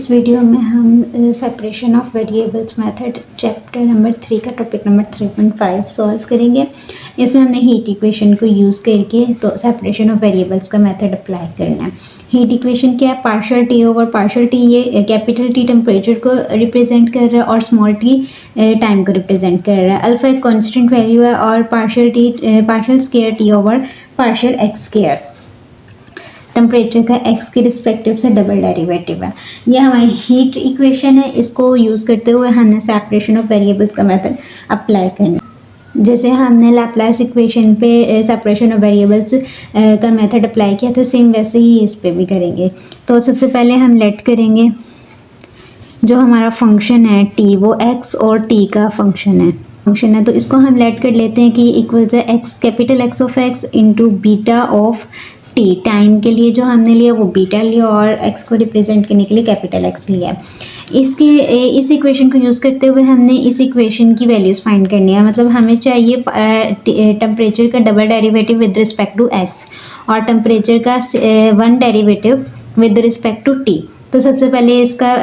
इस वीडियो में हम separation of variables method chapter number 3 का टॉपिक नंबर 3.5 सॉल्व करेंगे। इसमें हमने हीट इक्वेशन को यूज़ करके तो सेपरेशन ऑफ वेरिएबल्स का मेथड अप्लाई करना है। हीट इक्वेशन क्या है? Partial T over partial T, ये कैपिटल टी टेम्परेचर को रिप्रेजेंट कर रहा है और स्मॉल टी टाइम को रिप्रेजेंट कर रहा है। अल्फा एक कॉन्स्टेंट वैल्यू है और partial square T over partial x square temperature का एक्स के रिस्पेक्टिव से डबल डेरिवेटिव है। ये हमारी हीट इक्वेशन है। इसको यूज़ करते हुए हमने सेपरेशन ऑफ वेरिएबल्स का मेथड अप्लाई करना है। जैसे हमने लैप्लास इक्वेशन पे सेपरेशन ऑफ वेरिएबल्स का मेथड अप्लाई किया था, सेम वैसे ही इस पे भी करेंगे। तो सबसे पहले हम लेट करेंगे जो हमारा फंक्शन है टी, वो एक्स और टी का फंक्शन है। तो इसको हम लेट कर लेते हैं कि इक्वल्स है x capital x of x into beta of T. Time के लिए जो हमने लिया वो बीटा लिया और एक्स को रिप्रेजेंट करने के लिए कैपिटल एक्स लिया है। इस इक्वेशन को यूज़ करते हुए हमने इस इक्वेशन की वैल्यूज़ फाइंड करनी है। मतलब हमें चाहिए टेम्परेचर का double derivative with respect to x और टेम्परेचर का one derivative with respect to t. तो सबसे पहले इसका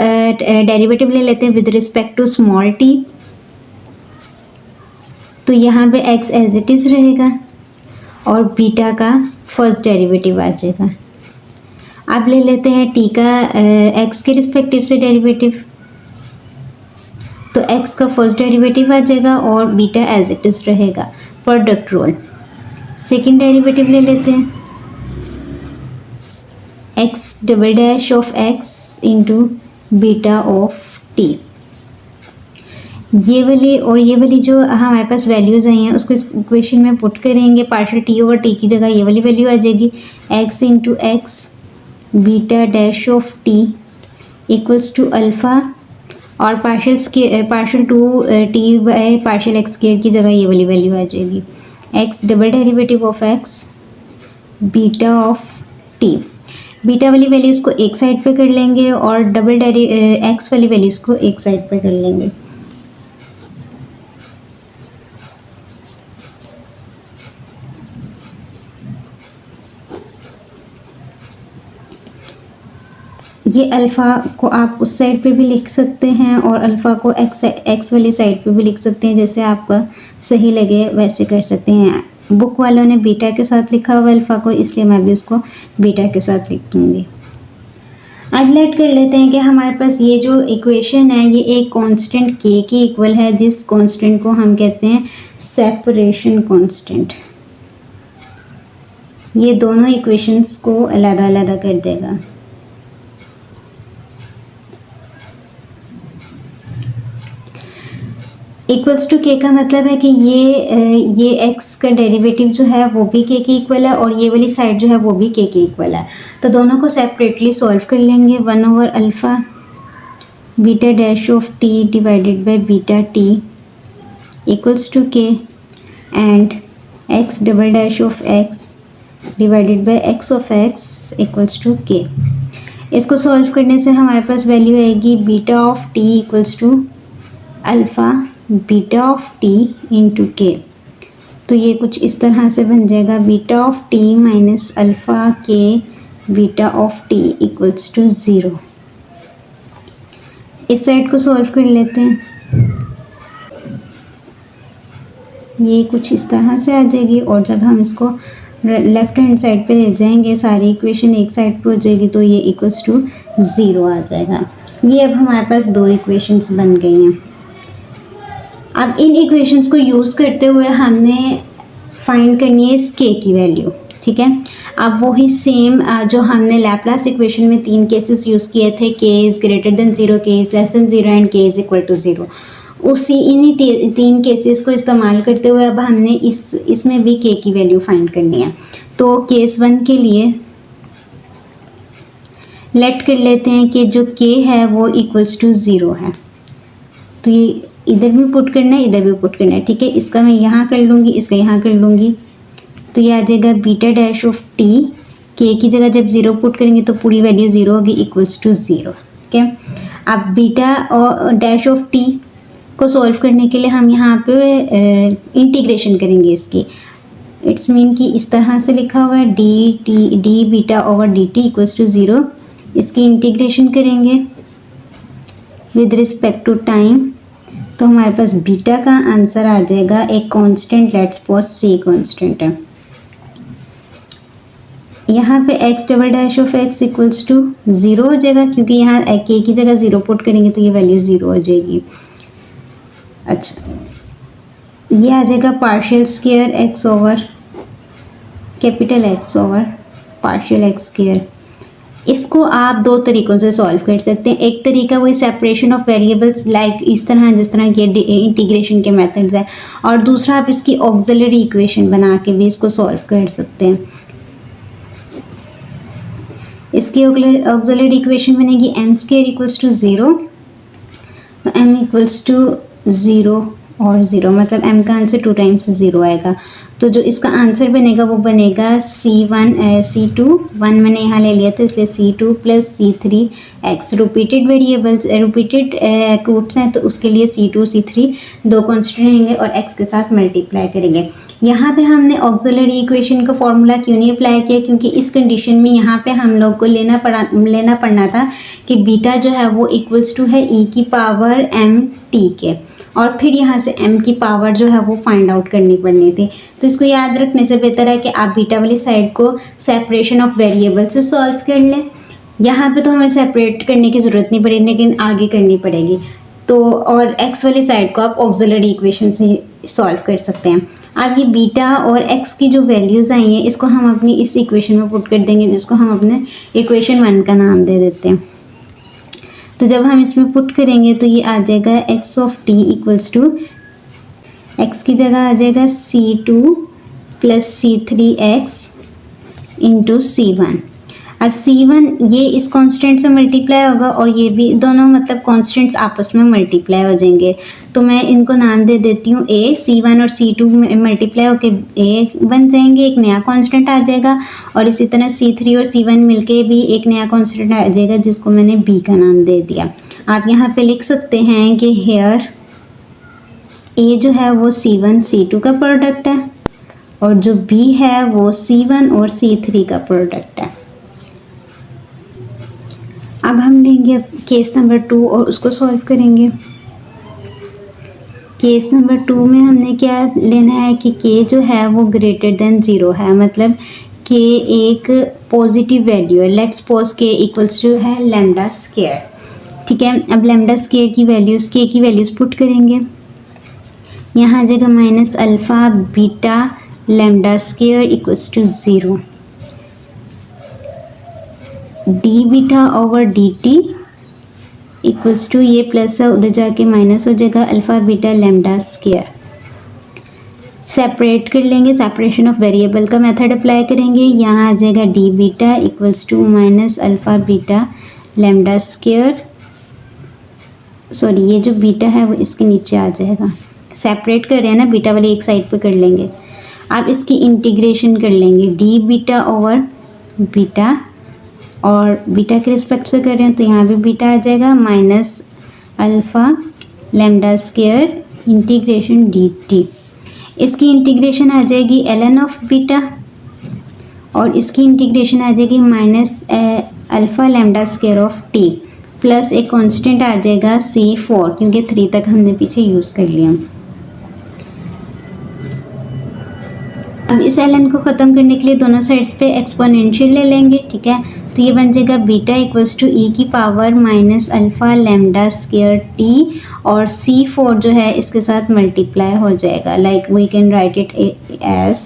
डेरिवेटिव ले लेते हैं with respect to small t. तो यहाँ पे एक्स एज इट इज़ रहेगा और बीटा का फर्स्ट डेरिवेटिव आ जाएगा। अब ले लेते हैं टी का एक्स के रिस्पेक्टिव से डेरिवेटिव। तो एक्स का फर्स्ट डेरिवेटिव आ जाएगा और बीटा एज इट इज़ रहेगा। Product rule. सेकंड डेरिवेटिव ले लेते हैं x double dash of x into beta of T. ये वाली जो हमारे पास वैल्यूज़ आई हैं उसको इस इक्वेशन में पुट करेंगे। पार्शियल टी ओवर टी की जगह ये वाली वैल्यू आ जाएगी x into x beta dash of t equals to alpha और partial two t by partial x square की जगह ये वाली वैल्यू आ जाएगी x double derivative of x beta of t. Beta वाली वैल्यूज़ को एक साइड पे कर लेंगे और एक्स वाली वैल्यूज़ को एक साइड पे कर लेंगे। ये अल्फ़ा को आप उस साइड पे भी लिख सकते हैं और अल्फ़ा को एक्स वाली साइड पे भी लिख सकते हैं, जैसे आपका सही लगे वैसे कर सकते हैं। बुक वालों ने बीटा के साथ लिखा हुआ अल्फ़ा को, इसलिए मैं भी उसको बीटा के साथ लिख दूँगी। अब लेट कर लेते हैं कि हमारे पास ये जो इक्वेशन है ये एक कांस्टेंट के की इक्वल है, जिस कांस्टेंट को हम कहते हैं सेपरेशन कांस्टेंट। ये दोनों इक्वेशंस को अलग अलग कर देगा। इक्वल्स टू के का मतलब है कि ये एक्स का डेरिवेटिव जो है वो भी के की इक्वल है और ये वाली साइड जो है वो भी के की इक्वल है। तो दोनों को सेपरेटली सॉल्व कर लेंगे। 1 over alpha beta dash of t divided by beta t equals to k and x double dash of x divided by x of x equals to k. इसको सॉल्व करने से हमारे पास वैल्यू आएगी beta of t equals to alpha beta of t into k. तो ये कुछ इस तरह से बन जाएगा beta of t minus alpha k beta of t equals to 0। इस साइड को सॉल्व कर लेते हैं। ये कुछ इस तरह से आ जाएगी और जब हम इसको लेफ्ट हैंड साइड पे ले जाएंगे सारी इक्वेशन एक साइड पे हो जाएगी, तो ये इक्वल्स टू 0 आ जाएगा। ये अब हमारे पास दो इक्वेशंस बन गई हैं। अब इन इक्वेशंस को यूज़ करते हुए हमने फाइंड करनी है इस के की वैल्यू, ठीक है। अब वही सेम जो हमने लैप्लास इक्वेशन में 3 केसेस यूज़ किए थे, के इज़ ग्रेटर देन 0, के इज़ लेस देन 0 एंड के इज़ इक्वल टू 0, इन्हीं 3 केसेस को इस्तेमाल करते हुए अब हमने इसमें भी के की वैल्यू फाइंड करनी है। तो केस 1 के लिए लेट कर लेते हैं कि जो के है वो इक्वल्स टू 0 है। तो ये इधर भी पुट करना है, इधर भी पुट करना है, ठीक है। इसका मैं यहाँ कर लूँगी, इसका यहाँ कर लूँगी। तो ये आ जाएगा बीटा डैश ऑफ टी। के की जगह जब 0 पुट करेंगे तो पूरी वैल्यू 0 होगी इक्वल्स टू 0, ठीक है। अब बीटा और डैश ऑफ टी को सॉल्व करने के लिए हम यहाँ पे इंटीग्रेशन करेंगे इसकी। इट्स मीन कि इस तरह से लिखा हुआ है d beta over d t equals to 0। इसकी इंटीग्रेशन करेंगे विद रिस्पेक्ट टू टाइम, तो हमारे पास बीटा का आंसर आ जाएगा एक constant, let's suppose c constant है। यहाँ पे x double dash of x equals to 0 हो जाएगा, क्योंकि यहाँ k की जगह 0 पुट करेंगे तो ये वैल्यू 0 हो जाएगी। अच्छा, ये आ जाएगा partial square x over capital X over partial x square. इसको आप दो तरीक़ों से सॉल्व कर सकते हैं। एक तरीका वही सेपरेशन ऑफ वेरिएबल्स लाइक इस तरह जिस तरह के इंटीग्रेशन के मेथड्स हैं, और दूसरा आप इसकी ऑक्सिलरी इक्वेशन बना के भी इसको सॉल्व कर सकते हैं। इसकी ऑक्सिलरी इक्वेशन बनेगी m स्क्वायर इक्वल्स टू 0, तो m इक्वल्स टू 0 और 0, मतलब m का आंसर 2 टाइम्स 0 आएगा। तो जो इसका आंसर बनेगा वो बनेगा C2, 1 मैंने यहाँ ले लिया था इसलिए C2 plus C3x। Repeated variables repeated roots हैं तो उसके लिए C2 C3 दो कांस्टेंट रहेंगे और x के साथ मल्टीप्लाई करेंगे। यहाँ पे हमने ऑक्सिलरी इक्वेशन का फॉर्मूला क्यों नहीं अप्लाई किया, क्योंकि इस कंडीशन में यहाँ पे हम लोग को लेना पड़ना था कि बीटा जो है वो इक्वल्स टू है e की पावर mt के, और फिर यहाँ से m की पावर जो है वो फाइंड आउट करनी पड़नी थी। तो इसको याद रखने से बेहतर है कि आप बीटा वाली साइड को सेपरेशन ऑफ वेरिएबल से सॉल्व कर लें। यहाँ पे तो हमें सेपरेट करने की ज़रूरत नहीं पड़ेगी, लेकिन आगे करनी पड़ेगी। तो और x वाली साइड को आप ऑक्सिलरी इक्वेशन से सॉल्व कर सकते हैं। अब ये बीटा और x की जो वैल्यूज़ आई हैं इसको हम अपनी इस इक्वेशन में पुट कर देंगे, जिसको हम अपने इक्वेशन 1 का नाम दे देते हैं। तो जब हम इसमें पुट करेंगे तो ये आ जाएगा x of t equals to, x की जगह आ जाएगा C2 plus C3x into C1। अब C1 ये इस कांस्टेंट से मल्टीप्लाई होगा और ये भी, दोनों मतलब कांस्टेंट्स आपस में मल्टीप्लाई हो जाएंगे। तो मैं इनको नाम दे देती हूँ a। C1 और C2 मल्टीप्लाई होके a बन जाएंगे, एक नया कांस्टेंट आ जाएगा, और इसी तरह C3 और C1 मिलके भी एक नया कांस्टेंट आ जाएगा जिसको मैंने b का नाम दे दिया। आप यहाँ पे लिख सकते हैं कि हेयर a जो है वो C1 C2 का प्रोडक्ट है और जो b है वो C1 और C3 का प्रोडक्ट है। अब हम लेंगे केस नंबर 2 और उसको सॉल्व करेंगे। केस नंबर 2 में हमने क्या लेना है कि k जो है वो ग्रेटर देन 0 है, मतलब k एक पॉजिटिव वैल्यू है। Let's suppose k equals to है लैम्डा स्क्वायर, ठीक है। अब लैम्डा स्क्वायर की वैल्यूज़, k की वैल्यूज़ पुट करेंगे। यहाँ आ जाएगा minus alpha beta lambda square equals to 0, d beta over d t equals to, ये प्लस है उधर जाके माइनस हो जाएगा, alpha beta lambda square. Separate कर लेंगे, सेपरेशन ऑफ वेरिएबल का मेथड अप्लाई करेंगे। यहाँ आ जाएगा D beta equals to minus alpha beta lambda square, sorry ये जो बीटा है वो इसके नीचे आ जाएगा। सेपरेट कर रहे हैं ना, बीटा वाली एक साइड पे कर लेंगे। आप इसकी इंटीग्रेशन कर लेंगे, डी बीटा ओवर बीटा, और बीटा के रिस्पेक्ट से कर रहे हैं तो यहाँ भी बीटा आ जाएगा minus alpha lambda square integration D T. इसकी इंटीग्रेशन आ जाएगी ln ऑफ बीटा, और इसकी इंटीग्रेशन आ जाएगी minus alpha lambda square of T, plus एक कांस्टेंट आ जाएगा C4, क्योंकि 3 तक हमने पीछे यूज़ कर लिया। अब इस ln को ख़त्म करने के लिए दोनों साइड्स पे एक्सपोनेंशियल ले लेंगे, ठीक है। तो ये बन जाएगा बीटा इक्वल्स टू ई की power minus alpha lambda square t, और C4 जो है इसके साथ मल्टीप्लाई हो जाएगा, like we can write it as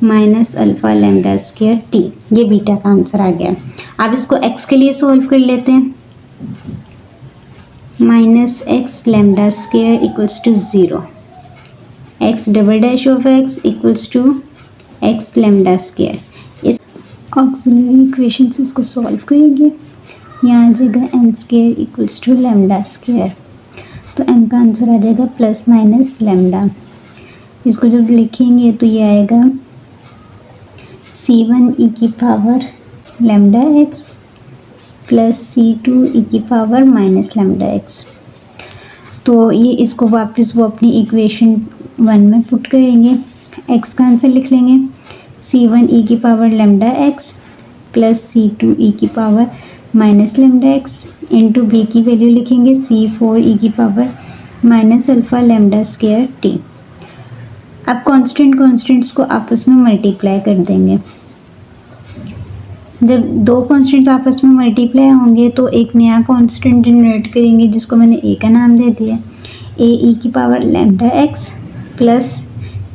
minus alpha lambda square t. ये बीटा का आंसर आ गया। अब इसको x के लिए सॉल्व कर लेते हैं। Minus x lambda square equals to 0, x double dash of x equals to x lambda square. इस ऑक्सिलरी इक्वेशन से इसको सॉल्व करेंगे। यहाँ आ जाएगा m square equals to lambda square, तो m का आंसर आ जाएगा प्लस माइनस लैम्डा। इसको जब लिखेंगे तो ये आएगा C1 e की power lambda x plus C2 e की पावर माइनस लैम्डा x। तो ये इसको वापस वो अपनी इक्वेशन 1 में पुट करेंगे। x का आंसर लिख लेंगे C1 e की power lambda x plus C2 e की power minus lambda x into b की वैल्यू लिखेंगे C4 ई की power minus alpha lambda square t. अब कॉन्स्टेंट्स को आपस में मल्टीप्लाई कर देंगे। जब दो कॉन्स्टेंट्स आपस में मल्टीप्लाई होंगे तो एक नया कॉन्स्टेंट जनरेट करेंगे जिसको मैंने ए का नाम दे दिया, ए ई की power lambda x plus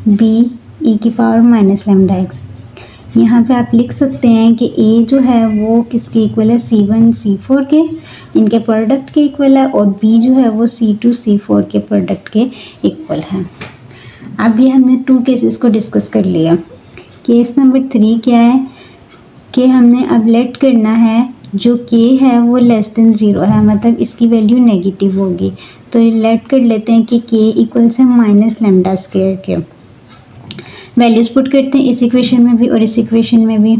b e की पावर माइनस लेमडा एक्स। यहाँ पे आप लिख सकते हैं कि ए जो है वो किसके इक्वल है, C1 C4 के, इनके प्रोडक्ट के इक्वल है, और बी जो है वो C2 C4 के प्रोडक्ट के इक्वल है। अब ये हमने 2 केसेस को डिस्कस कर लिया। केस नंबर 3 क्या है कि हमने अब लेट करना है जो k है वो लेस देन 0 है, मतलब इसकी वैल्यू नेगेटिव होगी। तो लेट कर लेते हैं कि k इक्वल से माइनस लेमडा स्क्वायर के। वैल्यूज़ पुट करते हैं इस इक्वेशन में भी और इस इक्वेशन में भी।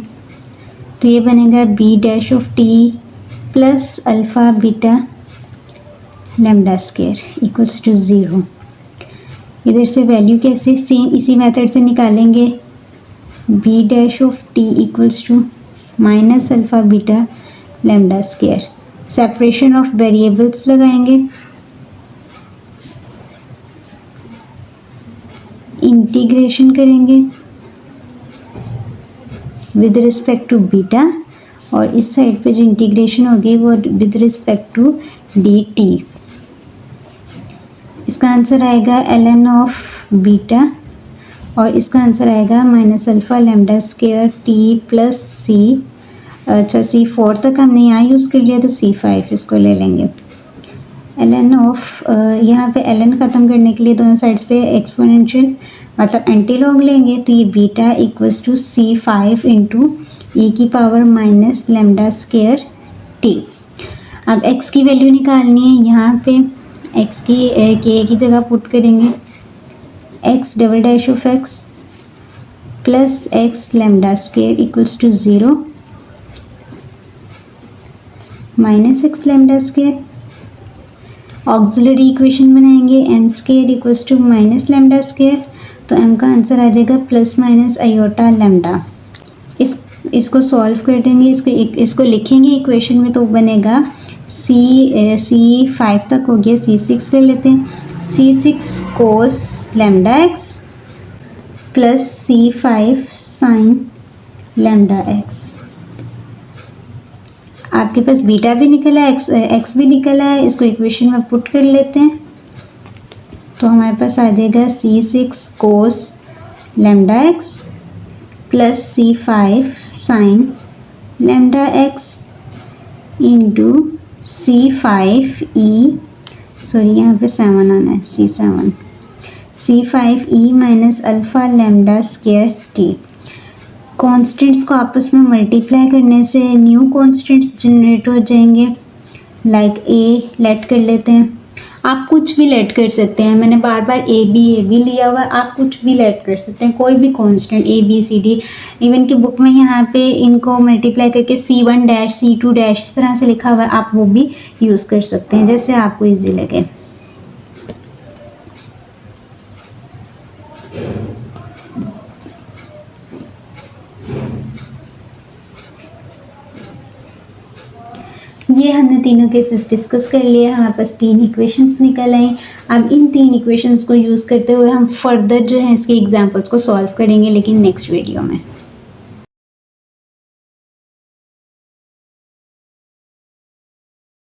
तो ये बनेगा b dash of t plus alpha beta lambda square equals to 0। इधर से वैल्यू कैसे सेम इसी मेथड से निकालेंगे, b dash of t equals to minus alpha beta lambda square. Separation of variables लगाएंगे, इंटीग्रेशन करेंगे विद रिस्पेक्ट टू बीटा, और इस साइड पे जो इंटीग्रेशन होगी वो विद रिस्पेक्ट टू dt। इसका आंसर आएगा ln ऑफ बीटा, और इसका आंसर आएगा minus alpha lambda square t plus c। अच्छा C4 तक हमने यहाँ यूज़ कर लिया तो C5 इसको ले लेंगे। ln ऑफ यहाँ पे ln ख़त्म करने के लिए दोनों साइड्स पे एक्सपोनेंशियल मतलब एंटी लॉग लेंगे, तो ये beta equals to C5 into e की power minus lambda square t। अब x की वैल्यू निकालनी है, यहाँ पे x की k की जगह पुट करेंगे, x double dash of x plus x lambda square equals to 0 minus x lambda square. Auxiliary equation बनाएंगे m square equals to minus lambda square, तो m का आंसर आ जाएगा प्लस माइनस आयोटा लेमडा। इसको solve कर देंगे, इसको लिखेंगे इक्वेशन में, तो बनेगा C5 तक हो गया, C6 ले लेते हैं, C6 cos lambda x plus C5 sine lambda x. आपके पास बीटा भी निकला है, एक्स भी निकला है, इसको इक्वेशन में पुट कर लेते हैं, तो हमारे पास आ जाएगा C6 cos lambda x plus C5 sine lambda x into C5e, sorry यहाँ पे 7 आना है, C5e minus alpha lambda square t. Constants को आपस में मल्टीप्लाई करने से न्यू कॉन्स्टेंट्स जनरेट हो जाएंगे। लाइक ए लेट कर लेते हैं, आप कुछ भी लेट कर सकते हैं, मैंने बार बार ए बी लिया हुआ है, आप कुछ भी लेट कर सकते हैं, कोई भी कांस्टेंट ABCD। इवन कि बुक में यहाँ पे इनको मल्टीप्लाई करके C1 डैश C2 डैश इस तरह से लिखा हुआ है, आप वो भी यूज़ कर सकते हैं जैसे आपको ईजी लगे। ये हमने तीनों केसेस डिस्कस कर लिए, हमारे पास 3 इक्वेशंस निकल आई। अब इन 3 इक्वेशंस को यूज़ करते हुए हम फर्दर जो है इसके एग्जांपल्स को सॉल्व करेंगे, लेकिन नेक्स्ट वीडियो में।